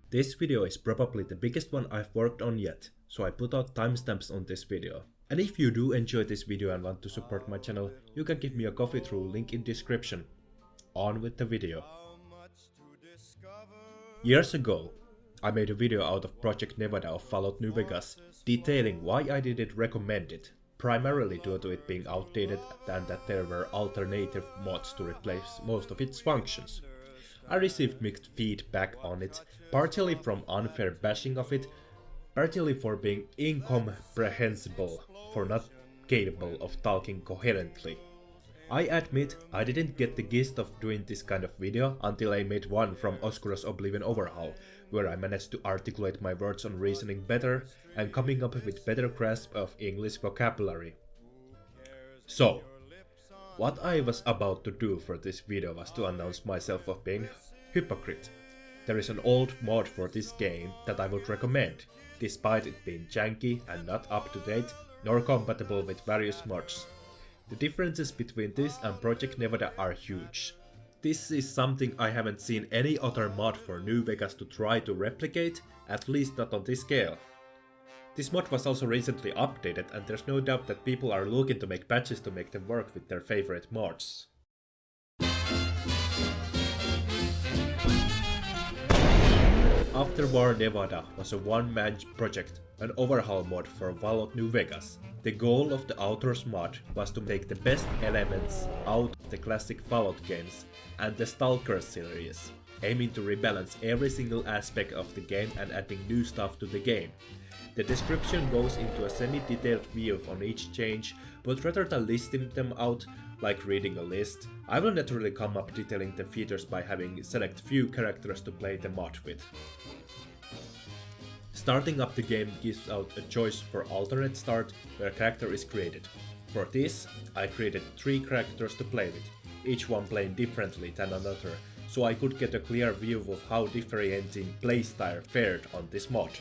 This video is probably the biggest one I've worked on yet, so I put out timestamps on this video. And if you do enjoy this video and want to support my channel, you can give me a coffee through link in description. On with the video. Years ago, I made a video out of Project Nevada of Fallout New Vegas, detailing why I didn't recommend it, primarily due to it being outdated and that there were alternative mods to replace most of its functions. I received mixed feedback on it, partially from unfair bashing of it, partially for being incomprehensible, for not capable of talking coherently. I admit I didn't get the gist of doing this kind of video until I made one from Oscura's Oblivion Overhaul, where I managed to articulate my words on reasoning better and coming up with better grasp of English vocabulary. So, what I was about to do for this video was to announce myself of being hypocrite. There is an old mod for this game that I would recommend, despite it being janky and not up to date, nor compatible with various mods. The differences between this and Project Nevada are huge. This is something I haven't seen any other mod for New Vegas to try to replicate, at least not on this scale. This mod was also recently updated and there's no doubt that people are looking to make patches to make them work with their favorite mods. After War Nevada was a one-man project, an overhaul mod for Fallout New Vegas. The goal of the author's mod was to take the best elements out of the classic Fallout games and the Stalker series, aiming to rebalance every single aspect of the game and adding new stuff to the game. The description goes into a semi-detailed view on each change, but rather than listing them out like reading a list, I will naturally come up detailing the features by having select few characters to play the mod with. Starting up the game gives out a choice for alternate start where a character is created. For this, I created 3 characters to play with, each one playing differently than another, so I could get a clear view of how differentiating playstyle fared on this mod.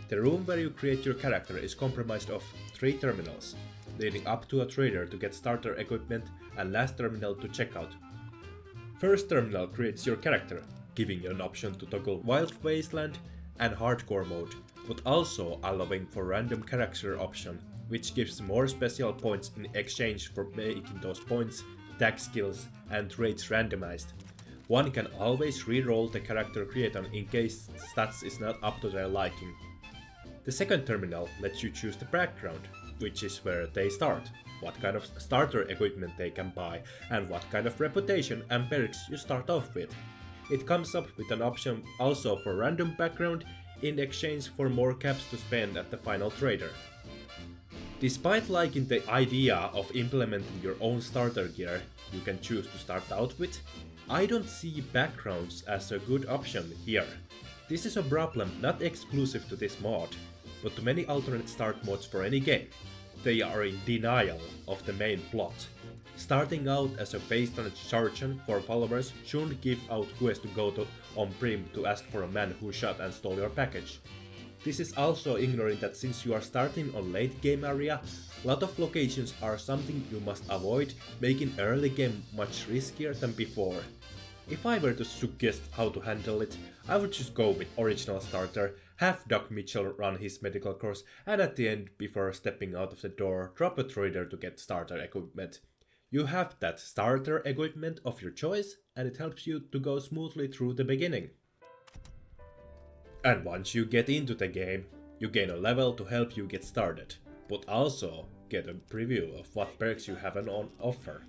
The room where you create your character is comprised of 3 terminals, leading up to a trader to get starter equipment and last terminal to checkout. First terminal creates your character, giving you an option to toggle Wild Wasteland and Hardcore mode, but also allowing for random character option, which gives more special points in exchange for making those points, tag skills and traits randomized. One can always re-roll the character created in case stats is not up to their liking. The second terminal lets you choose the background, which is where they start, what kind of starter equipment they can buy, and what kind of reputation and perks you start off with. It comes up with an option also for random background in exchange for more caps to spend at the final trader. Despite liking the idea of implementing your own starter gear you can choose to start out with, I don't see backgrounds as a good option here. This is a problem not exclusive to this mod, but to many alternate start mods for any game. They are in denial of the main plot. Starting out as a based-on sergeant for followers shouldn't give out who has to go to on prim to ask for a man who shot and stole your package. This is also ignoring that since you are starting on late game area, a lot of locations are something you must avoid, making early game much riskier than before. If I were to suggest how to handle it, I would just go with original starter, have Doc Mitchell run his medical course, and at the end, before stepping out of the door, drop a trader to get starter equipment. You have that starter equipment of your choice, and it helps you to go smoothly through the beginning. And once you get into the game, you gain a level to help you get started, but also get a preview of what perks you have on offer.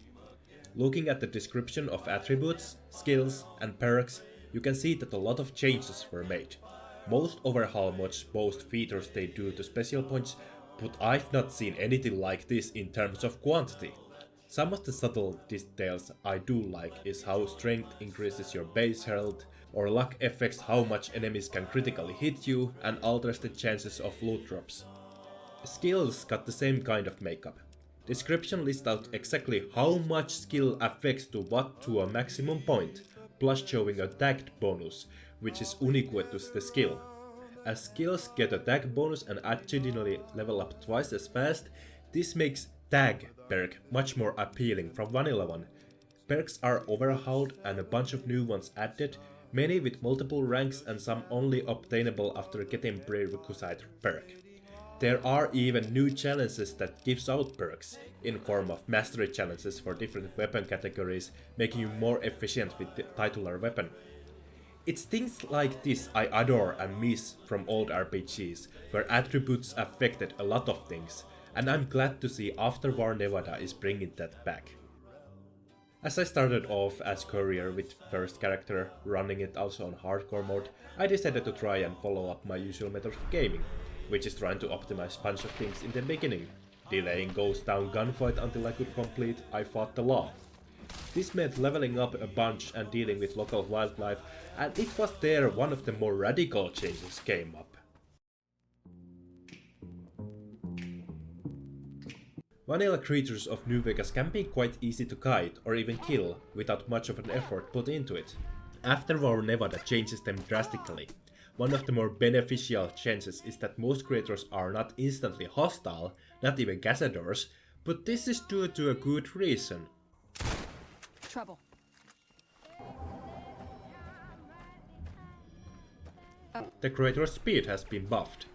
Looking at the description of attributes, skills, and perks, you can see that a lot of changes were made. Most overhaul mods boast features they do to special points, but I've not seen anything like this in terms of quantity. Some of the subtle details I do like is how strength increases your base health, or luck affects how much enemies can critically hit you and alters the chances of loot drops. Skills got the same kind of makeup. Description lists out exactly how much skill affects to what to a maximum point, plus showing a tagged bonus, which is unique to the skill. As skills get a tag bonus and additionally level up twice as fast, this makes tag perk much more appealing from vanilla one. Perks are overhauled and a bunch of new ones added, many with multiple ranks and some only obtainable after getting prerequisite perk. There are even new challenges that gives out perks, in form of mastery challenges for different weapon categories, making you more efficient with the titular weapon. It's things like this I adore and miss from old RPGs, where attributes affected a lot of things, and I'm glad to see After War Nevada is bringing that back. As I started off as courier with first character, running it also on hardcore mode, I decided to try and follow up my usual method of gaming, which is trying to optimize a bunch of things in the beginning, delaying ghost down gunfight until I could complete I Fought the Law. This meant leveling up a bunch and dealing with local wildlife, and it was there one of the more radical changes came up. Vanilla creatures of New Vegas can be quite easy to kite or even kill without much of an effort put into it. After War Nevada changes them drastically. One of the more beneficial changes is that most creatures are not instantly hostile, not even cazadors, but this is due to a good reason. Trouble. The creator's speed has been buffed.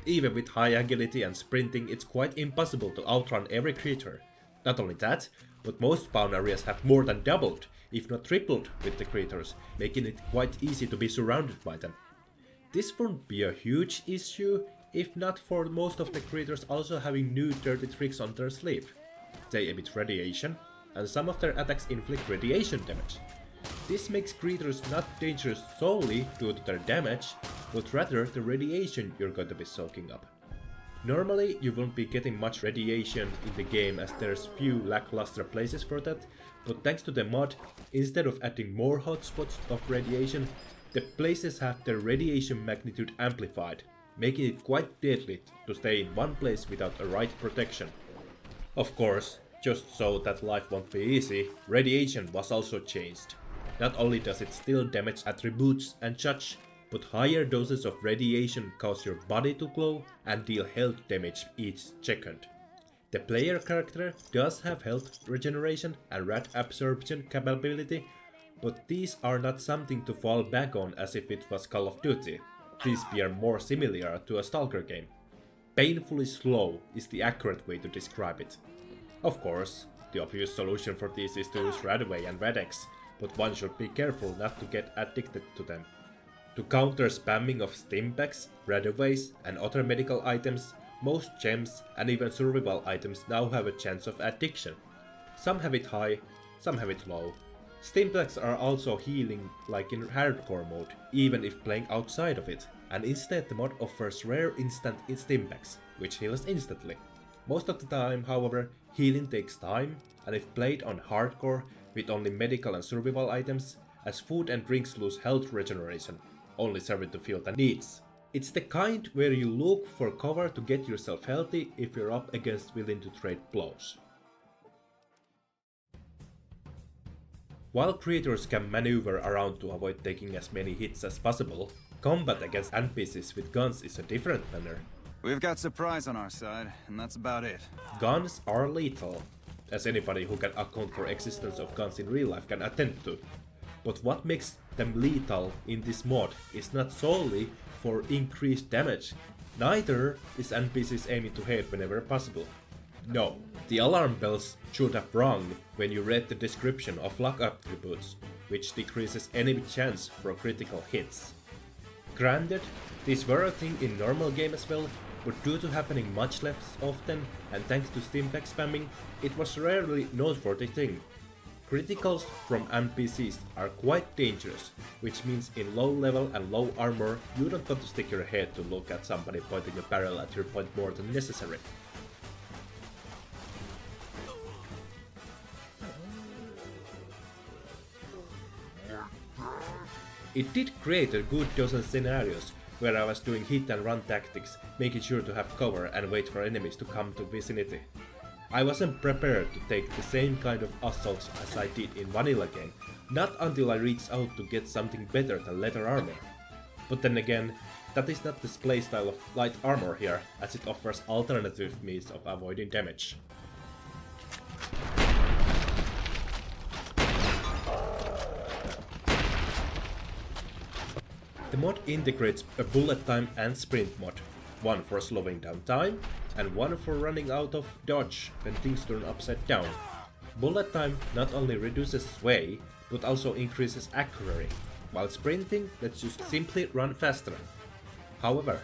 Even with high agility and sprinting, it's quite impossible to outrun every creature. Not only that, but most spawn areas have more than doubled, if not tripled, with the creatures, making it quite easy to be surrounded by them. This wouldn't be a huge issue, if not for most of the creatures also having new dirty tricks on their sleeve. They emit radiation, and some of their attacks inflict radiation damage. This makes creatures not dangerous solely due to their damage, but rather the radiation you're going to be soaking up. Normally you won't be getting much radiation in the game as there's few lackluster places for that, but thanks to the mod, instead of adding more hotspots of radiation, the places have their radiation magnitude amplified, making it quite deadly to stay in one place without a right protection. Of course, just so that life won't be easy, radiation was also changed. Not only does it still damage attributes and such, but higher doses of radiation cause your body to glow and deal health damage each second. The player character does have health regeneration and rad absorption capability, but these are not something to fall back on as if it was Call of Duty. These are more similar to a Stalker game. Painfully slow is the accurate way to describe it. Of course, the obvious solution for this is to use Radaway and Radex, but one should be careful not to get addicted to them. To counter spamming of Stimpaks, Radaways and other medical items, most gems and even survival items now have a chance of addiction. Some have it high, some have it low. Stimpaks are also healing like in hardcore mode, even if playing outside of it, and instead the mod offers rare instant Stimpaks, which heals instantly. Most of the time, however, healing takes time, and if played on hardcore with only medical and survival items, as food and drinks lose health regeneration, only serving to fill the needs. It's the kind where you look for cover to get yourself healthy if you're up against willing to trade blows. While creators can maneuver around to avoid taking as many hits as possible, combat against NPCs with guns is a different matter. We've got surprise on our side, and that's about it. Guns are lethal, as anybody who can account for existence of guns in real life can attend to. But what makes them lethal in this mod is not solely for increased damage, neither is NPCs aiming to hit whenever possible. No, the alarm bells should have rung when you read the description of luck attributes, which decreases enemy chance for critical hits. Granted, these were a thing in normal game as well, but due to happening much less often and thanks to Stimpak spamming, it was rarely noteworthy thing. Criticals from NPCs are quite dangerous, which means in low level and low armor you don't want to stick your head to look at somebody pointing a barrel at your point more than necessary. It did create a good dozen scenarios where I was doing hit and run tactics, making sure to have cover and wait for enemies to come to vicinity. I wasn't prepared to take the same kind of assaults as I did in vanilla game, not until I reached out to get something better than leather armor. But then again, that is not the playstyle of light armor here, as it offers alternative means of avoiding damage. The mod integrates a bullet time and sprint mod, one for slowing down time and one for running out of dodge when things turn upside down. Bullet time not only reduces sway, but also increases accuracy, while sprinting lets you simply run faster. However,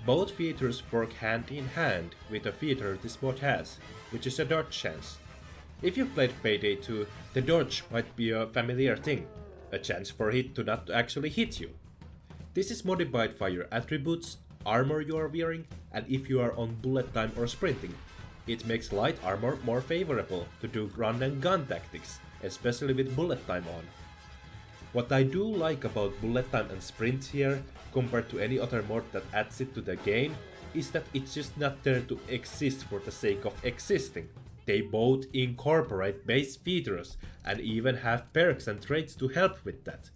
both features work hand in hand with a feature this mod has, which is a dodge chance. If you've played Payday 2, the dodge might be a familiar thing, a chance for it to not actually hit you. This is modified by your attributes, armor you are wearing, and if you are on bullet time or sprinting. It makes light armor more favorable to do run and gun tactics, especially with bullet time on. What I do like about bullet time and sprint here, compared to any other mod that adds it to the game, is that it's just not there to exist for the sake of existing. They both incorporate base features and even have perks and traits to help with that.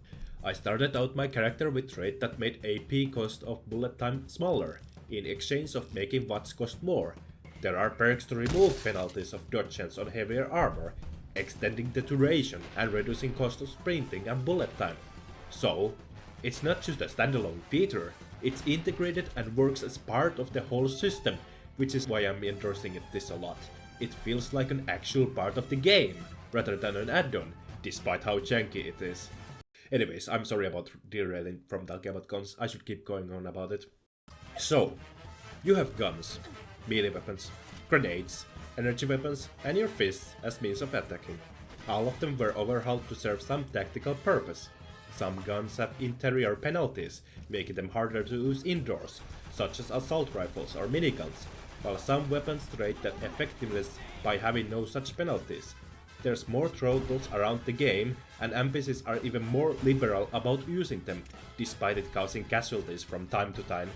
I started out my character with trait that made AP cost of bullet time smaller, in exchange of making watts cost more. There are perks to remove penalties of dodge chance on heavier armor, extending the duration and reducing cost of sprinting and bullet time. So, it's not just a standalone feature, it's integrated and works as part of the whole system, which is why I'm endorsing this a lot. It feels like an actual part of the game, rather than an add-on, despite how janky it is. Anyways, I'm sorry about derailing from talking about guns, I should keep going on about it. So, you have guns, melee weapons, grenades, energy weapons, and your fists as means of attacking. All of them were overhauled to serve some tactical purpose. Some guns have interior penalties, making them harder to use indoors, such as assault rifles or miniguns, while some weapons rate their effectiveness by having no such penalties. There's more throttles around the game, and NPCs are even more liberal about using them, despite it causing casualties from time to time.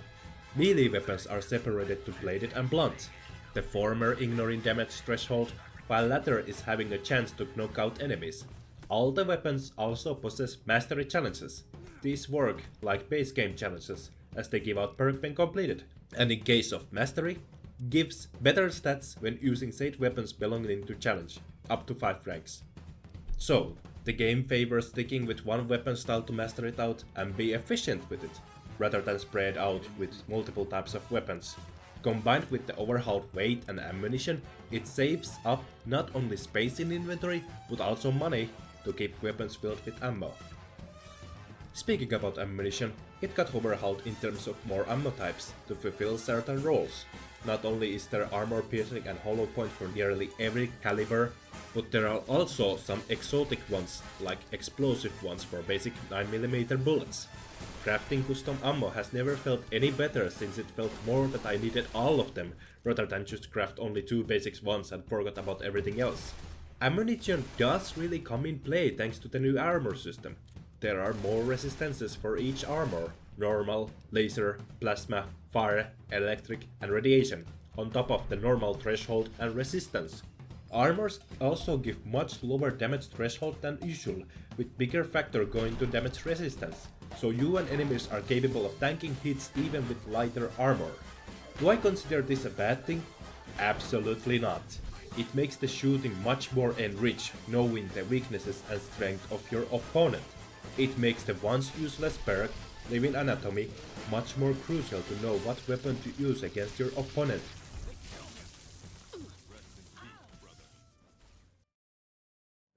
Melee weapons are separated to bladed and blunt, the former ignoring damage threshold, while latter is having a chance to knock out enemies. All the weapons also possess mastery challenges. These work like base game challenges, as they give out perk when completed, and in case of mastery, gives better stats when using said weapons belonging to challenge, up to 5 ranks. So, the game favors sticking with one weapon style to master it out and be efficient with it, rather than spread out with multiple types of weapons. Combined with the overhauled weight and ammunition, it saves up not only space in inventory, but also money to keep weapons filled with ammo. Speaking about ammunition, it got overhauled in terms of more ammo types to fulfill certain roles. Not only is there armor piercing and hollow point for nearly every caliber, but there are also some exotic ones, like explosive ones for basic 9mm bullets. Crafting custom ammo has never felt any better, since it felt more that I needed all of them, rather than just craft only 2 basics ones and forgot about everything else. Ammunition does really come in play thanks to the new armor system. There are more resistances for each armor: normal, laser, plasma, fire, electric, and radiation, on top of the normal threshold and resistance. Armors also give much lower damage threshold than usual, with bigger factor going to damage resistance, so you and enemies are capable of tanking hits even with lighter armor. Do I consider this a bad thing? Absolutely not. It makes the shooting much more enriched, knowing the weaknesses and strength of your opponent. It makes the once useless perk, Living Anatomy, much more crucial to know what weapon to use against your opponent.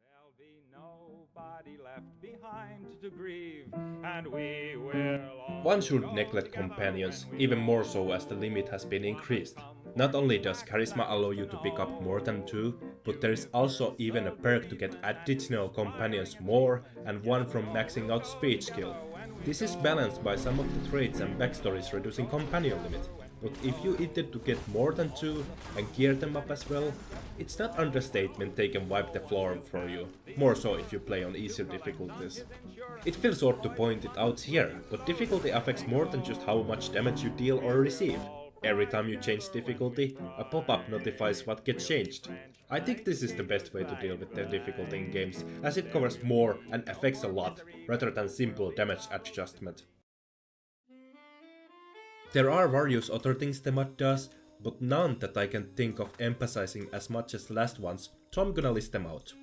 There'll be nobody left behind to grieve, and we will all One shouldn't neglect companions, even more so as the limit has been increased. Not only does Charisma allow you to pick up more than 2, but there is also even a perk to get additional companions more, and one from maxing out speed skill. This is balanced by some of the traits and backstories reducing companion limit, but if you intend to get more than 2 and gear them up as well, it's not understatement they can wipe the floor for you, more so if you play on easier difficulties. It feels odd to point it out here, but difficulty affects more than just how much damage you deal or receive. Every time you change difficulty, a pop-up notifies what gets changed. I think this is the best way to deal with the difficulty in games, as it covers more and affects a lot, rather than simple damage adjustment. There are various other things the mod does, but none that I can think of emphasizing as much as last ones, so I'm gonna list them out.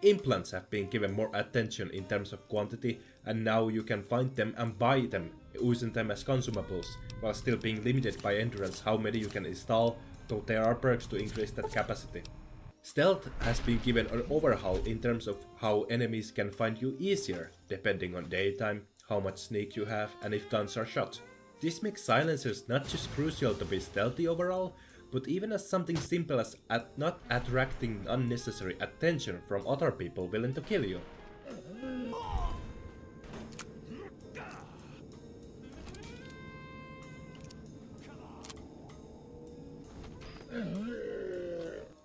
Implants have been given more attention in terms of quantity, and now you can find them and buy them, using them as consumables, while still being limited by endurance how many you can install, though there are perks to increase that capacity. Stealth has been given an overhaul in terms of how enemies can find you easier, depending on daytime, how much sneak you have, and if guns are shot. This makes silencers not just crucial to be stealthy overall, but even as something simple as not attracting unnecessary attention from other people willing to kill you.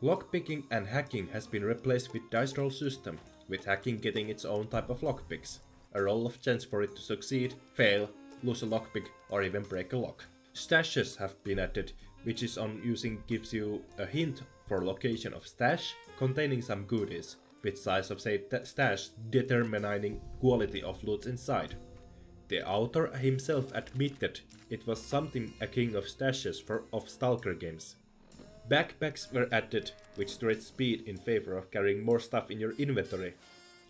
Lockpicking and hacking has been replaced with dice roll system, with hacking getting its own type of lockpicks. A roll of chance for it to succeed, fail, lose a lockpick, or even break a lock. Stashes have been added, which is on using gives you a hint for location of stash containing some goodies, with size of said stash determining quality of loot inside. The author himself admitted it was something akin of stashes of Stalker games. Backpacks were added, which stretched speed in favor of carrying more stuff in your inventory.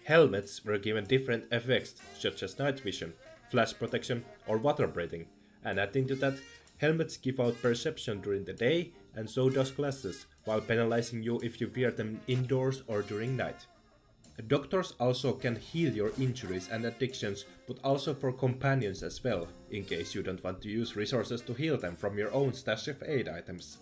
Helmets were given different effects, such as night vision, flash protection, or water breathing, and adding to that, helmets give out perception during the day, and so does glasses, while penalizing you if you wear them indoors or during night. Doctors also can heal your injuries and addictions, but also for companions as well, in case you don't want to use resources to heal them from your own stash of aid items.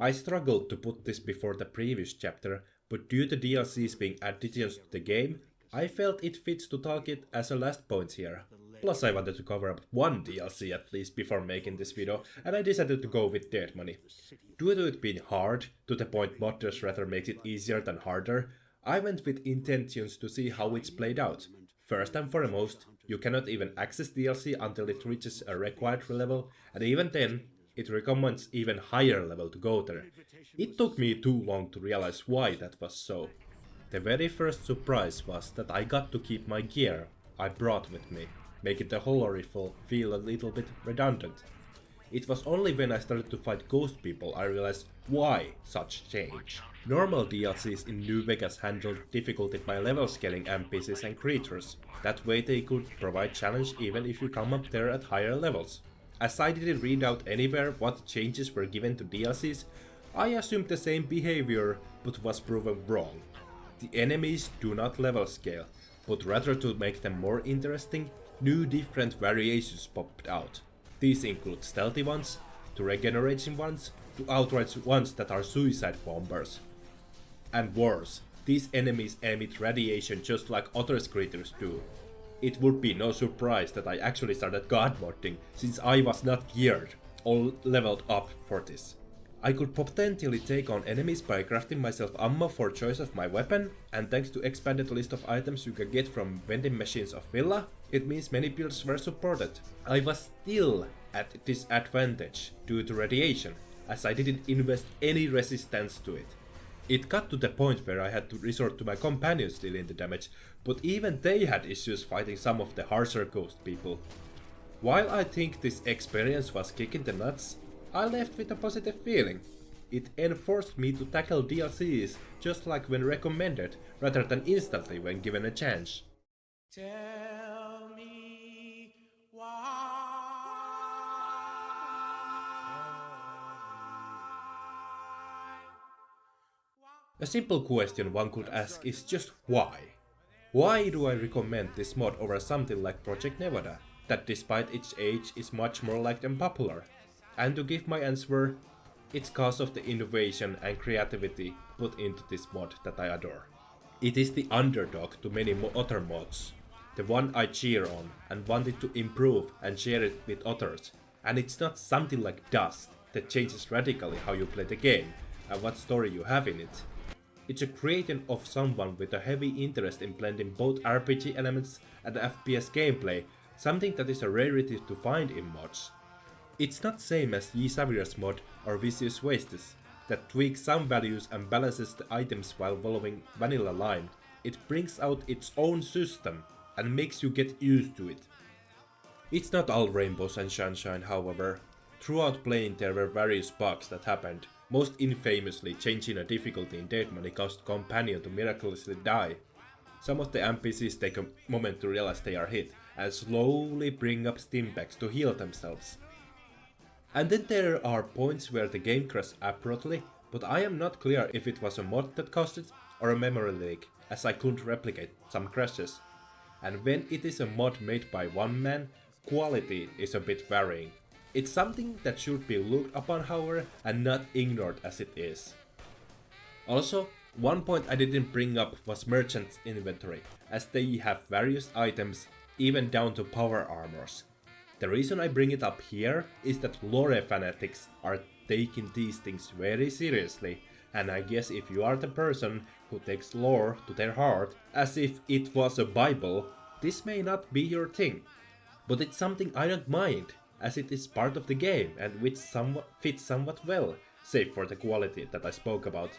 I struggled to put this before the previous chapter, but due to DLCs being additions to the game, I felt it fits to talk it as a last point here. Plus I wanted to cover up one DLC at least before making this video, and I decided to go with Dead Money. Due to it being hard, to the point modders rather makes it easier than harder, I went with intentions to see how it's played out. First and foremost, you cannot even access DLC until it reaches a required level, and even then, it recommends even higher level to go there. It took me too long to realize why that was so. The very first surprise was that I got to keep my gear I brought with me, making the whole rifle feel a little bit redundant. It was only when I started to fight ghost people I realized why such change. Normal DLCs in New Vegas handled difficulty by level scaling NPCs and creatures. That way they could provide challenge even if you come up there at higher levels. As I didn't read out anywhere what changes were given to DLCs, I assumed the same behavior, but was proven wrong. The enemies do not level scale, but rather to make them more interesting, new different variations popped out. These include stealthy ones, to regeneration ones, to outright ones that are suicide bombers. And worse, these enemies emit radiation just like other creatures do. It would be no surprise that I actually started god modding, since I was not geared or leveled up for this. I could potentially take on enemies by crafting myself ammo for choice of my weapon, and thanks to expanded list of items you can get from vending machines of Villa, it means many builds were supported. I was still at disadvantage due to radiation, as I didn't invest any resistance to it. It got to the point where I had to resort to my companions dealing the damage, but even they had issues fighting some of the harsher ghost people. While I think this experience was kicking the nuts, I left with a positive feeling. It enforced me to tackle DLCs just like when recommended, rather than instantly when given a chance. Tell me why. A simple question one could ask is just why? Why do I recommend this mod over something like Project Nevada, that despite its age is much more liked and popular? And to give my answer, it's cause of the innovation and creativity put into this mod that I adore. It is the underdog to many other mods, the one I cheer on and wanted to improve and share it with others, and it's not something like Dust that changes radically how you play the game and what story you have in it. It's a creation of someone with a heavy interest in blending both RPG elements and FPS gameplay, something that is a rarity to find in mods. It's not same as Ye Savior's mod or Vicious Wastes, that tweaks some values and balances the items while following vanilla line. It brings out its own system and makes you get used to it. It's not all rainbows and sunshine, however. Throughout playing there were various bugs that happened, most infamously changing a difficulty in Dead Money caused companion to miraculously die. Some of the NPCs take a moment to realize they are hit, and slowly bring up stim packs to heal themselves. And then there are points where the game crashed abruptly, but I am not clear if it was a mod that caused it or a memory leak, as I couldn't replicate some crashes. And when it is a mod made by one man, quality is a bit varying. It's something that should be looked upon, however, and not ignored as it is. Also, one point I didn't bring up was merchant's inventory, as they have various items, even down to power armors. The reason I bring it up here is that lore fanatics are taking these things very seriously, and I guess if you are the person who takes lore to their heart as if it was a bible, this may not be your thing. But it's something I don't mind, as it is part of the game and which fits somewhat well, save for the quality that I spoke about.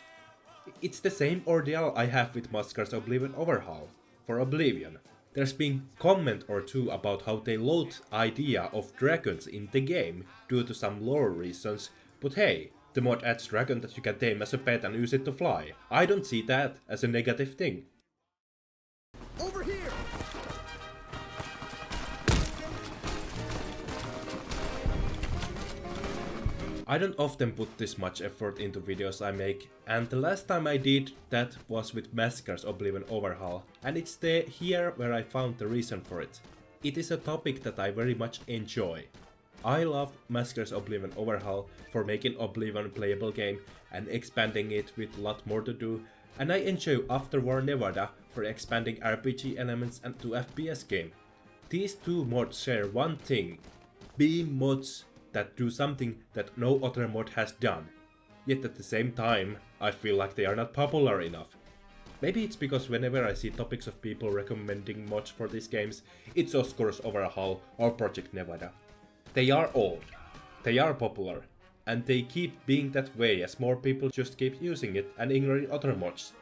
It's the same ordeal I have with Maskar's Oblivion overhaul. For Oblivion, there's been comment or two about how they loathe idea of dragons in the game due to some lore reasons, but hey, the mod adds dragon that you can tame as a pet and use it to fly. I don't see that as a negative thing. Over here! I don't often put this much effort into videos I make, and the last time I did that was with Maskar's Oblivion overhaul, and it's here where I found the reason for it. It is a topic that I very much enjoy. I love Maskar's Oblivion overhaul for making Oblivion a playable game and expanding it with a lot more to do, and I enjoy After War Nevada for expanding RPG elements and to FPS game. These two mods share one thing, being mods that do something that no other mod has done. Yet at the same time, I feel like they are not popular enough. Maybe it's because whenever I see topics of people recommending mods for these games, it's Oscar's Overhaul or Project Nevada. They are old, they are popular, and they keep being that way as more people just keep using it and ignoring other mods.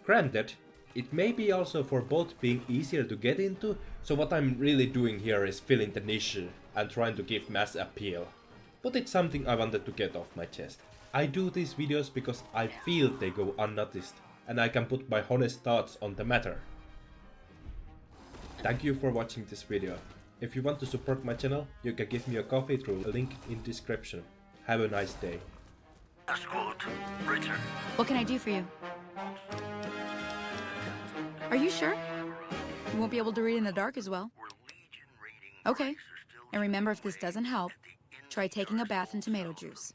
Granted, it may be also for both being easier to get into, so what I'm really doing here is filling the niche and trying to give mass appeal. But it's something I wanted to get off my chest. I do these videos because I feel they go unnoticed, and I can put my honest thoughts on the matter. Thank you for watching this video. If you want to support my channel, you can give me a coffee through a link in description. Have a nice day. What can I do for you? Are you sure? You won't be able to read in the dark as well. Okay. And remember, if this doesn't help, try taking a bath in tomato juice.